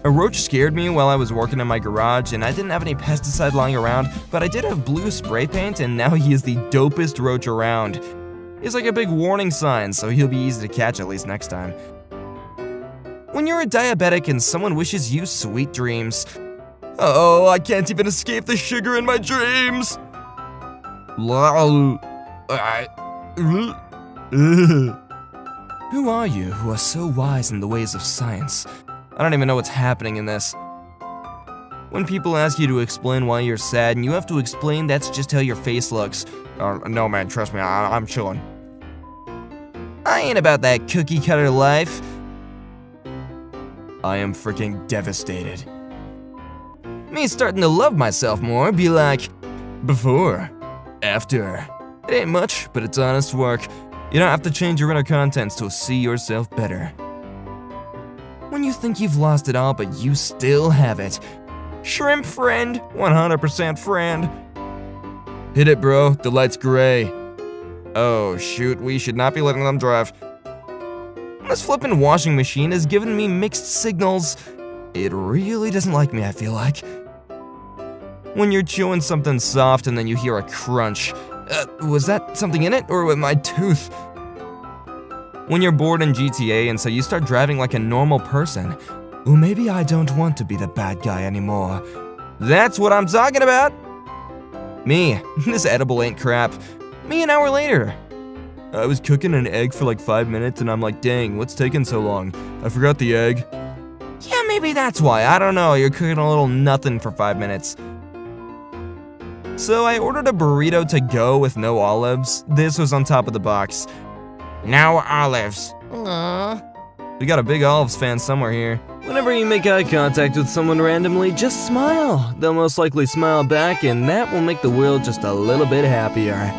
A roach scared me while I was working in my garage, and I didn't have any pesticide lying around, but I did have blue spray paint, and now he is the dopest roach around. He's like a big warning sign, so he'll be easy to catch at least next time. When you're a diabetic and someone wishes you sweet dreams. Oh, I can't even escape the sugar in my dreams. Who are you who are so wise in the ways of science? I don't even know what's happening in this. When people ask you to explain why you're sad and you have to explain that's just how your face looks. No man, trust me, I'm chillin'. I ain't about that cookie cutter life. I am freaking devastated. Me starting to love myself more, be like, before, after. It ain't much, but it's honest work. You don't have to change your inner contents to see yourself better. When you think you've lost it all, but you still have it. Shrimp friend, 100% friend. Hit it, bro, the light's gray. Oh shoot, we should not be letting them drive. This flippin' washing machine has given me mixed signals. It really doesn't like me, I feel like. When you're chewing something soft and then you hear a crunch. Was that something in it, or with my tooth? When you're bored in GTA and so you start driving like a normal person. Well, maybe I don't want to be the bad guy anymore. That's what I'm talking about! Me, this edible ain't crap. Me an hour later. I was cooking an egg for like 5 minutes and I'm like, dang, what's taking so long? I forgot the egg. Yeah, maybe that's why, I don't know, you're cooking a little nothing for 5 minutes. So I ordered a burrito to go with no olives. This was on top of the box. No olives. Aww. We got a big olives fan somewhere here. Whenever you make eye contact with someone randomly, just smile. They'll most likely smile back and that will make the world just a little bit happier.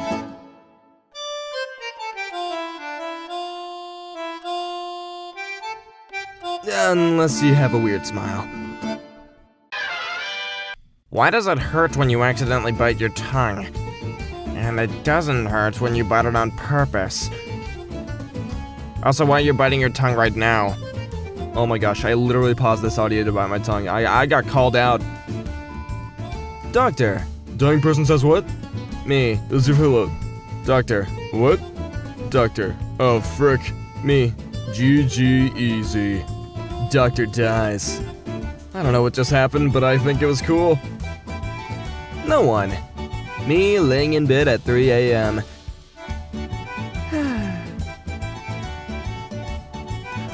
Unless you have a weird smile. Why does it hurt when you accidentally bite your tongue? And it doesn't hurt when you bite it on purpose. Also, why are you biting your tongue right now? Oh my gosh, I literally paused this audio to bite my tongue. I got called out. Doctor. Dying person says what? Me. Is your hello. Doctor. What? Doctor. Oh, frick. Me. GG easy. Doctor dies. I don't know what just happened, but I think it was cool. No one. Me laying in bed at 3 a.m.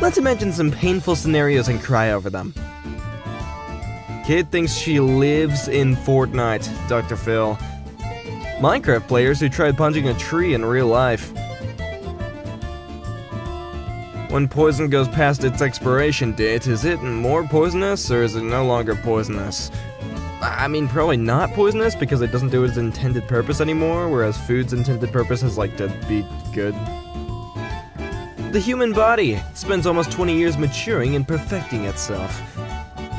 Let's imagine some painful scenarios and cry over them. Kid thinks she lives in Fortnite, Dr. Phil. Minecraft players who tried punching a tree in real life. When poison goes past its expiration date, is it more poisonous or is it no longer poisonous? I mean, probably not poisonous because it doesn't do its intended purpose anymore, whereas food's intended purpose is like to be good. The human body spends almost 20 years maturing and perfecting itself.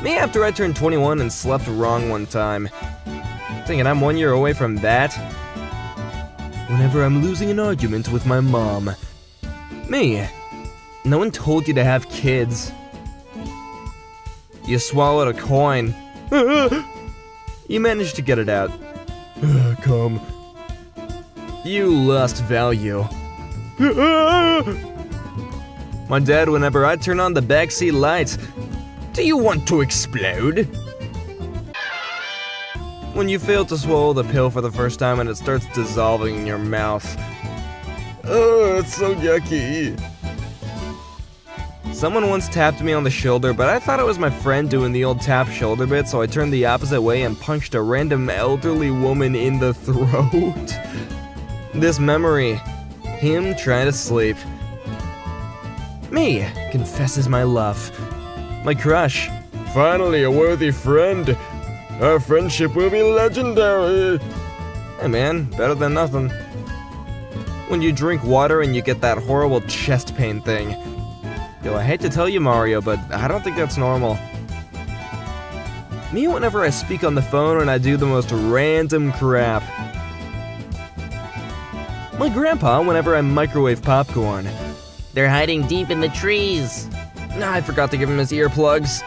Me after I turned 21 and slept wrong one time. Thinking I'm 1 year away from that. Whenever I'm losing an argument with my mom. Me. No one told you to have kids. You swallowed a coin. You managed to get it out. Come. You lost value. My dad, whenever I turn on the backseat lights, do you want to explode? When you fail to swallow the pill for the first time and it starts dissolving in your mouth. Oh, it's so yucky. Someone once tapped me on the shoulder, but I thought it was my friend doing the old tap shoulder bit, so I turned the opposite way and punched a random elderly woman in the throat. This memory. Him trying to sleep. Me confesses my love. My crush. Finally a worthy friend. Our friendship will be legendary. Hey man, better than nothing. When you drink water and you get that horrible chest pain thing. Yo, I hate to tell you, Mario, but I don't think that's normal. Me whenever I speak on the phone and I do the most random crap. My grandpa whenever I microwave popcorn. They're hiding deep in the trees. Nah, I forgot to give him his earplugs.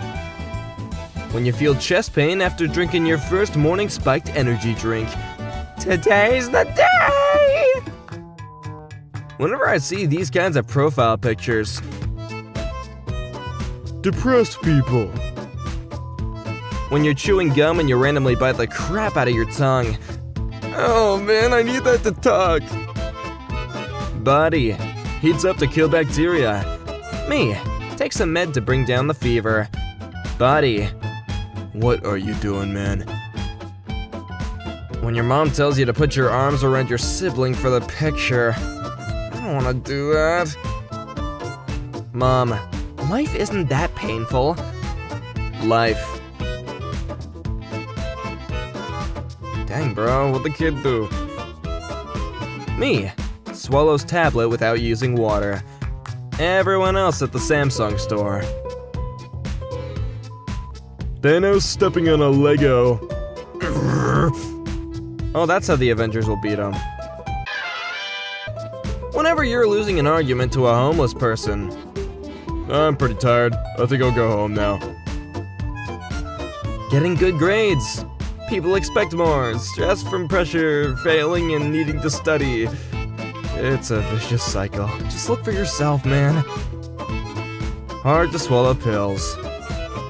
When you feel chest pain after drinking your first morning spiked energy drink. Today's the day! Whenever I see these kinds of profile pictures. Depressed people. When you're chewing gum and you randomly bite the crap out of your tongue. Oh man, I need that to talk. Body. Heats up to kill bacteria. Me. Take some med to bring down the fever. Body. What are you doing, man? When your mom tells you to put your arms around your sibling for the picture. I don't want to do that. Mom, life isn't that painful. Life. Dang, bro, what'd the kid do? Me. Swallows tablet without using water. Everyone else at the Samsung store. Thanos stepping on a Lego. Oh, that's how the Avengers will beat him. Whenever you're losing an argument to a homeless person. I'm pretty tired. I think I'll go home now. Getting good grades. People expect more. Stress from pressure, failing and needing to study. It's a vicious cycle. Just look for yourself, man. Hard to swallow pills.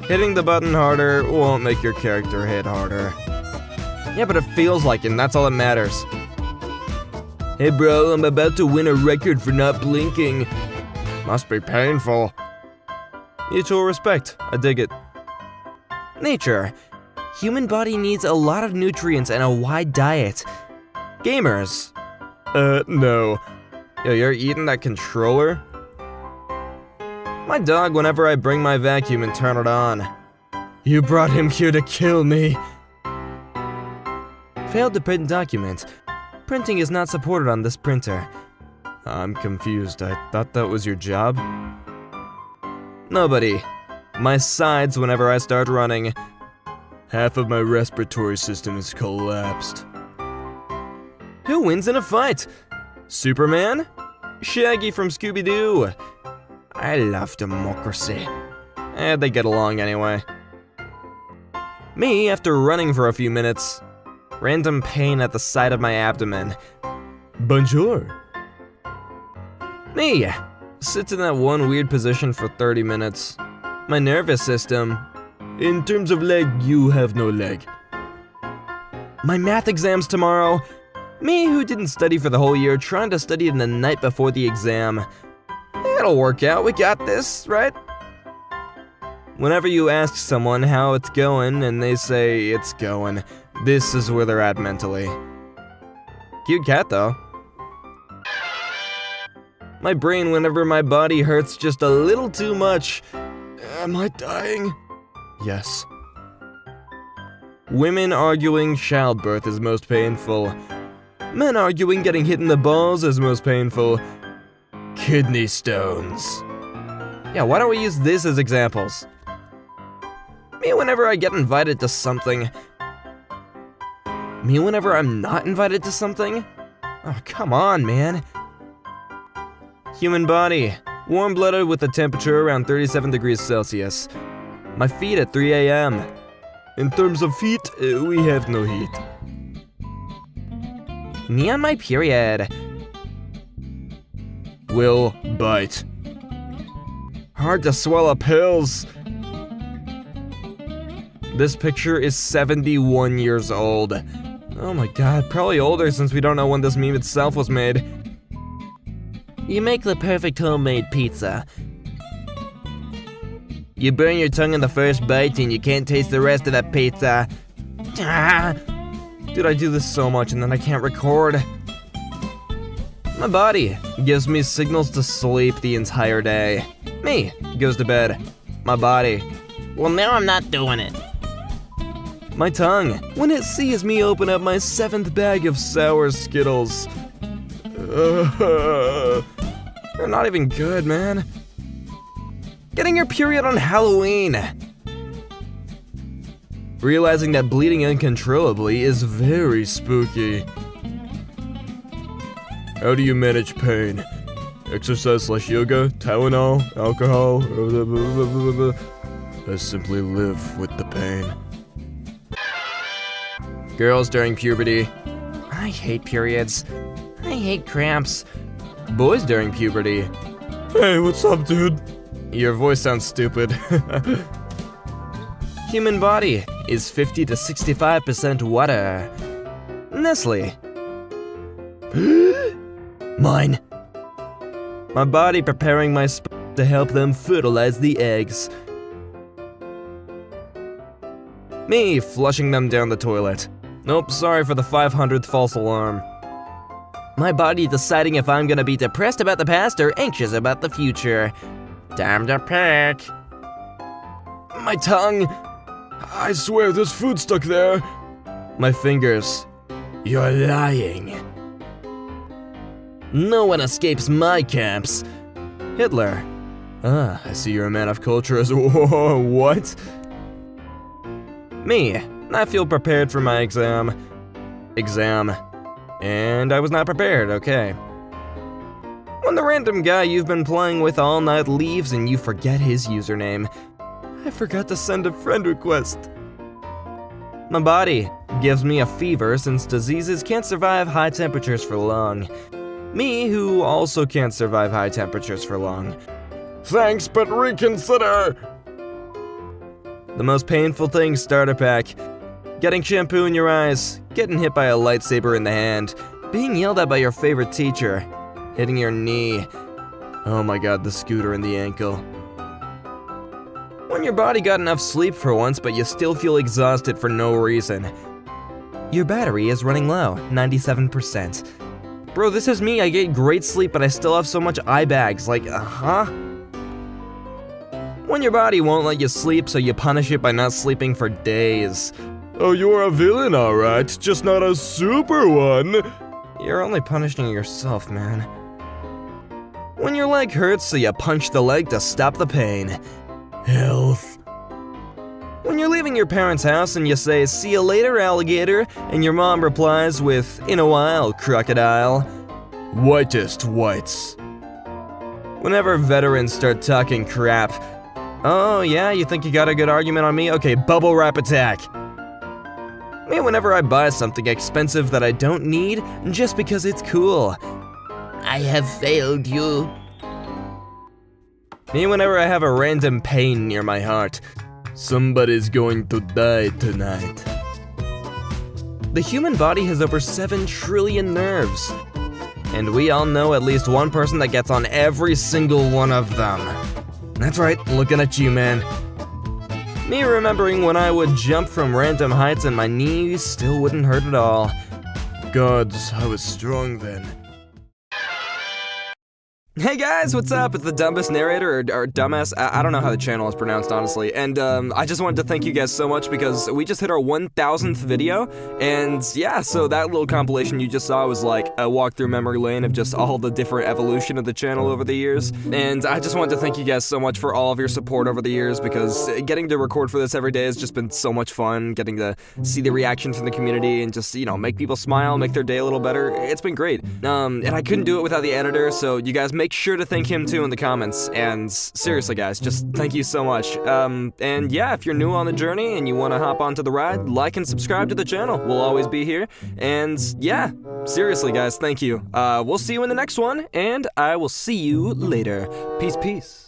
Hitting the button harder won't make your character hit harder. Yeah, but it feels like it, and that's all that matters. Hey bro, I'm about to win a record for not blinking. Must be painful. Mutual respect. I dig it. Nature. Human body needs a lot of nutrients and a wide diet. Gamers. No. Yo, you're eating that controller? My dog whenever I bring my vacuum and turn it on. You brought him here to kill me. Failed to print document. Printing is not supported on this printer. I'm confused. I thought that was your job. Nobody. My sides whenever I start running. Half of my respiratory system has collapsed. Who wins in a fight? Superman? Shaggy from Scooby-Doo. I love democracy. They get along anyway. Me after running for a few minutes. Random pain at the side of my abdomen. Bonjour. Me. Sits in that one weird position for 30 minutes. My nervous system. In terms of leg, you have no leg. My math exam's tomorrow. Me who didn't study for the whole year, trying to study in the night before the exam. It'll work out, we got this, right? Whenever you ask someone how it's going and they say it's going, this is where they're at mentally. Cute cat though. My brain whenever my body hurts just a little too much. Am I dying? Yes. Women arguing childbirth is most painful. Men arguing getting hit in the balls is most painful. Kidney stones. Yeah, why don't we use this as examples? Me whenever I get invited to something. Me whenever I'm not invited to something? Oh, come on, man. Human body. Warm-blooded with a temperature around 37 degrees Celsius. My feet at 3 a.m. In terms of feet, we have no heat. Me on my period. Will bite. Hard to swallow pills. This picture is 71 years old. Oh my god, probably older since we don't know when this meme itself was made. You make the perfect homemade pizza. You burn your tongue in the first bite and you can't taste the rest of the pizza. Dude, I do this so much and then I can't record. My body gives me signals to sleep the entire day. Me goes to bed. My body. Well, now I'm not doing it. My tongue, when it sees me open up my 7th bag of sour Skittles. They're not even good, man. Getting your period on Halloween. Realizing that bleeding uncontrollably is very spooky. How do you manage pain? Exercise/yoga, Tylenol, alcohol, I simply live with the pain. Girls during puberty. I hate periods. I hate cramps. Boys during puberty. Hey, what's up, dude? Your voice sounds stupid. Human body is 50 to 65% water. Nestle. Mine. My body preparing my sperm to help them fertilize the eggs. Me flushing them down the toilet. Nope, sorry for the 500th false alarm. My body deciding if I'm gonna be depressed about the past or anxious about the future. Time to pick. My tongue. I swear there's food stuck there. My fingers. You're lying. No one escapes my camps. Hitler. Ah, I see you're a man of culture as well. What? Me. I feel prepared for my exam. And I was not prepared, okay. When the random guy you've been playing with all night leaves and you forget his username. I forgot to send a friend request. My body gives me a fever since diseases can't survive high temperatures for long. Me, who also can't survive high temperatures for long. Thanks, but reconsider. The most painful thing, starter pack. Getting shampoo in your eyes, getting hit by a lightsaber in the hand, being yelled at by your favorite teacher, hitting your knee. Oh my god, the scooter in the ankle. When your body got enough sleep for once, but you still feel exhausted for no reason. Your battery is running low, 97%. Bro, this is me, I get great sleep, but I still have so much eye bags, like, When your body won't let you sleep, so you punish it by not sleeping for days. Oh, you're a villain, alright, just not a super one. You're only punishing yourself, man. When your leg hurts, so you punch the leg to stop the pain. Health. When you're leaving your parents' house and you say, "See you later, alligator," and your mom replies with, "In a while, crocodile." Whitest whites. Whenever veterans start talking crap. Oh yeah, you think you got a good argument on me? Okay, bubble wrap attack. Me, whenever I buy something expensive that I don't need, just because it's cool. I have failed you. Me, whenever I have a random pain near my heart. Somebody's going to die tonight. The human body has over 7 trillion nerves. And we all know at least one person that gets on every single one of them. That's right, looking at you, man. Me remembering when I would jump from random heights and my knees still wouldn't hurt at all. Gods, I was strong then. Hey guys, what's up? It's the Dumbas narrator, or Dumbass, I don't know how the channel is pronounced, honestly, and I just wanted to thank you guys so much because we just hit our 1000th video, and yeah, so that little compilation you just saw was like a walk through memory lane of just all the different evolution of the channel over the years, and I just wanted to thank you guys so much for all of your support over the years, because getting to record for this every day has just been so much fun, getting to see the reaction from the community, and just, you know, make people smile, make their day a little better. It's been great, and I couldn't do it without the editor, so you guys make sure to thank him too in the comments, and seriously guys, just thank you so much. And yeah, if you're new on the journey and you want to hop onto the ride, like and subscribe to the channel. We'll always be here, and yeah, seriously guys, thank you. We'll see you in the next one, and I will see you later. Peace, peace.